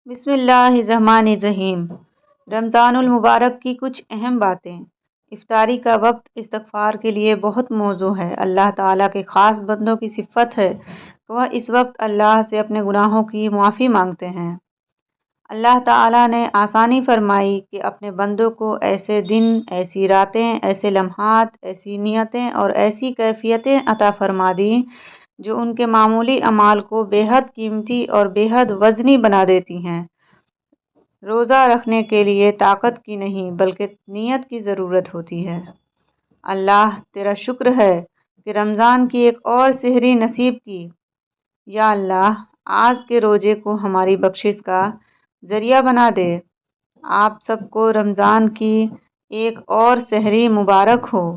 بسم اللہ الرحمن الرحیم۔ رمضان المبارک کی کچھ اہم باتیں۔ افطاری کا وقت استغفار کے لیے بہت موزوں ہے۔ اللہ تعالیٰ کے خاص بندوں کی صفت ہے کہ وہ اس وقت اللہ سے اپنے گناہوں کی معافی مانگتے ہیں۔ اللہ تعالیٰ نے آسانی فرمائی کہ اپنے بندوں کو ایسے دن، ایسی راتیں، ایسے لمحات، ایسی نیتیں اور ایسی کیفیتیں عطا فرما دیں جو ان کے معمولی اعمال کو بے حد قیمتی اور بے حد وزنی بنا دیتی ہیں۔ روزہ رکھنے کے لیے طاقت کی نہیں بلکہ نیت کی ضرورت ہوتی ہے۔ اللہ تیرا شکر ہے کہ رمضان کی ایک اور سحری نصیب کی۔ یا اللہ، آج کے روزے کو ہماری بخشش کا ذریعہ بنا دے۔ آپ سب کو رمضان کی ایک اور سحری مبارک ہو۔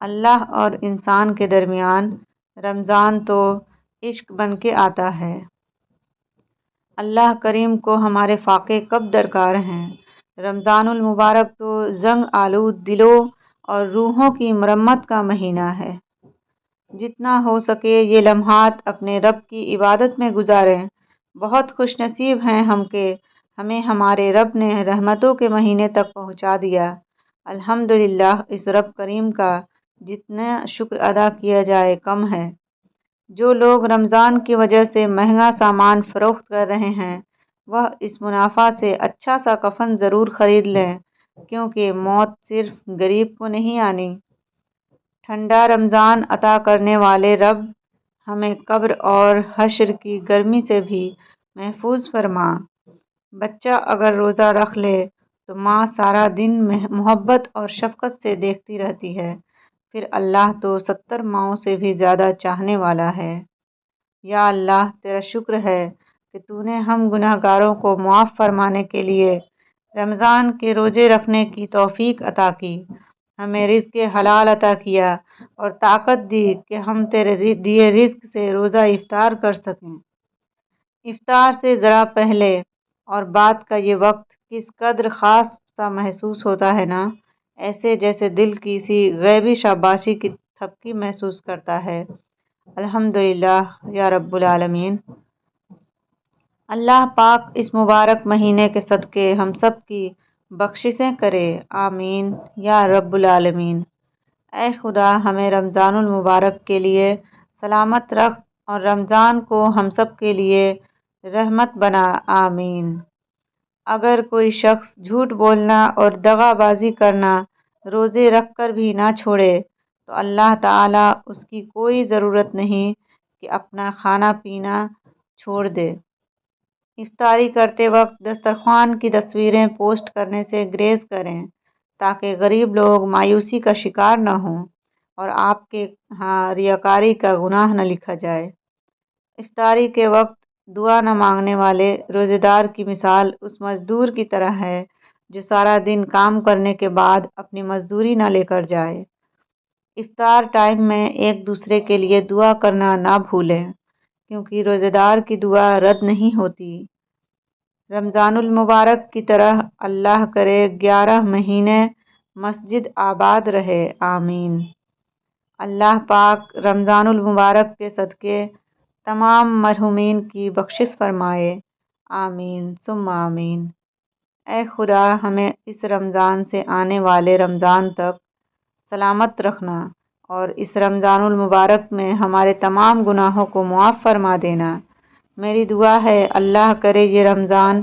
اللہ اور انسان کے درمیان رمضان تو عشق بن کے آتا ہے۔ اللہ کریم کو ہمارے فاقے کب درکار ہیں۔ رمضان المبارک تو زنگ آلود دلوں اور روحوں کی مرمت کا مہینہ ہے۔ جتنا ہو سکے یہ لمحات اپنے رب کی عبادت میں گزاریں۔ بہت خوش نصیب ہیں ہم کہ ہمیں ہمارے رب نے رحمتوں کے مہینے تک پہنچا دیا۔ الحمدللہ، اس رب کریم کا جتنا شکر ادا کیا جائے کم ہے۔ جو لوگ رمضان کی وجہ سے مہنگا سامان فروخت کر رہے ہیں وہ اس منافع سے اچھا سا کفن ضرور خرید لیں، کیونکہ موت صرف غریب کو نہیں آنی۔ ٹھنڈا رمضان عطا کرنے والے رب ہمیں قبر اور حشر کی گرمی سے بھی محفوظ فرما۔ بچہ اگر روزہ رکھ لے تو ماں سارا دن محبت اور شفقت سے دیکھتی رہتی ہے، پھر اللہ تو 70 ماؤں سے بھی زیادہ چاہنے والا ہے۔ یا اللہ، تیرا شکر ہے کہ تو نے ہم گناہ گاروں کو معاف فرمانے کے لیے رمضان کے روزے رکھنے کی توفیق عطا کی، ہمیں رزق حلال عطا کیا اور طاقت دی کہ ہم تیرے دیے رزق سے روزہ افطار کر سکیں۔ افطار سے ذرا پہلے اور بعد کا یہ وقت کس قدر خاص سا محسوس ہوتا ہے نا، ایسے جیسے دل کسی غیبی شاباشی کی تھپکی محسوس کرتا ہے۔ الحمدللہ یا رب العالمین۔ اللہ پاک اس مبارک مہینے کے صدقے ہم سب کی بخششیں کرے، آمین یا رب العالمین۔ اے خدا، ہمیں رمضان المبارک کے لیے سلامت رکھ اور رمضان کو ہم سب کے لیے رحمت بنا، آمین۔ اگر کوئی شخص جھوٹ بولنا اور دغا بازی کرنا روزے رکھ کر بھی نہ چھوڑے تو اللہ تعالیٰ اس کی کوئی ضرورت نہیں کہ اپنا کھانا پینا چھوڑ دے۔ افطاری کرتے وقت دسترخوان کی تصویریں پوسٹ کرنے سے گریز کریں تاکہ غریب لوگ مایوسی کا شکار نہ ہوں اور آپ کے ہاں ریاکاری کا گناہ نہ لکھا جائے۔ افطاری کے وقت دعا نہ مانگنے والے روزے دار کی مثال اس مزدور کی طرح ہے جو سارا دن کام کرنے کے بعد اپنی مزدوری نہ لے کر جائے۔ افطار ٹائم میں ایک دوسرے کے لیے دعا کرنا نہ بھولیں، کیونکہ روزے دار کی دعا رد نہیں ہوتی۔ رمضان المبارک کی طرح اللہ کرے 11 مہینے مسجد آباد رہے، آمین۔ اللہ پاک رمضان المبارک کے صدقے تمام مرحومین کی بخشش فرمائے، آمین ثم آمین۔ اے خدا، ہمیں اس رمضان سے آنے والے رمضان تک سلامت رکھنا اور اس رمضان المبارک میں ہمارے تمام گناہوں کو معاف فرما دینا۔ میری دعا ہے اللہ کرے یہ رمضان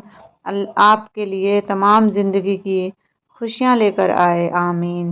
آپ کے لیے تمام زندگی کی خوشیاں لے کر آئے، آمین۔